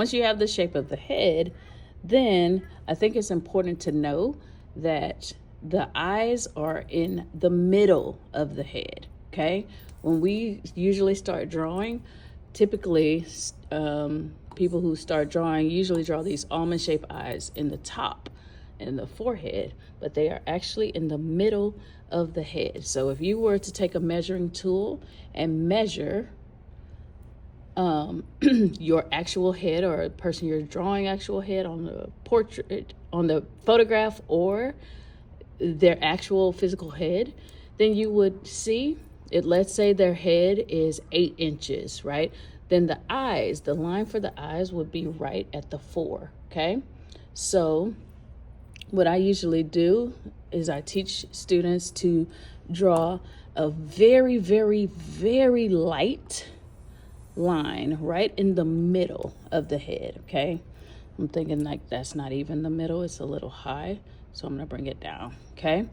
Once you have the shape of the head, then I think it's important to know that the eyes are in the middle of the head. Okay, when we usually start drawing, typically people who start drawing usually draw these almond shaped eyes in the top, in the forehead, but they are actually in the middle of the head. So if you were to take a measuring tool and measure your actual head, or a person you're drawing actual head on the portrait, on the photograph, or their actual physical head, then you would see it. Let's say their head is 8 inches, right? Then the eyes, the line for the eyes would be right at the 4. Okay, so what I usually do is I teach students to draw a very, very, very light line right in the middle of the head. Okay, I'm thinking like that's not even the middle, it's a little high, so I'm gonna bring it down. Okay,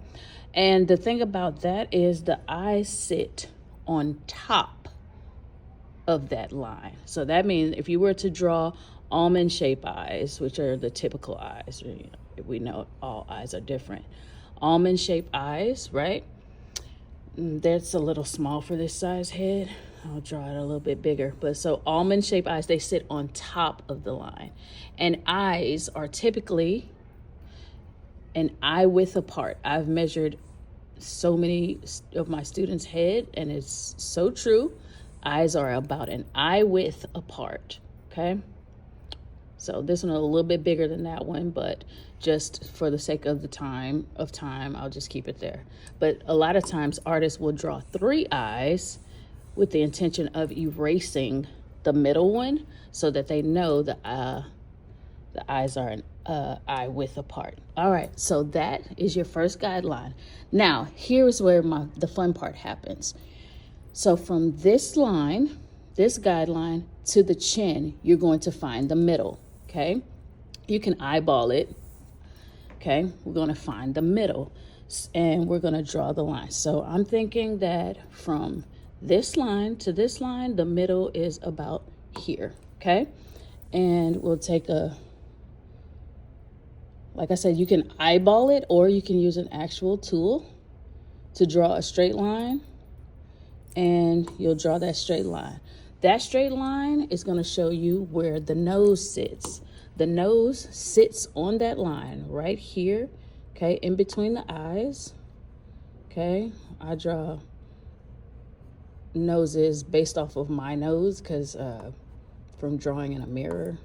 and the thing about that is the eyes sit on top of that line. So that means if you were to draw almond shaped eyes, which are the typical eyes, we know all eyes are different. Almond shaped eyes, right? That's a little small for this size head. I'll draw it a little bit bigger. But so almond shaped eyes, they sit on top of the line. And eyes are typically an eye width apart. I've measured so many of my students' head, and it's so true. Eyes are about an eye width apart. Okay, so this one is a little bit bigger than that one, but just for the sake of the time, I'll just keep it there. But a lot of times artists will draw 3 eyes with the intention of erasing the middle one, so that they know the eyes are an eye width apart. All right, so that is your first guideline. Now, here's where the fun part happens. So from this line, this guideline, to the chin, you're going to find the middle. Okay, you can eyeball it. Okay, we're going to find the middle, and we're going to draw the line. So I'm thinking that from this line to this line, the middle is about here. Okay, and we'll take like I said, you can eyeball it, or you can use an actual tool to draw a straight line, and you'll draw that straight line. That straight line is going to show you where the nose sits. The nose sits on that line right here, okay, in between the eyes. Okay, I draw noses based off of my nose, because from drawing in a mirror,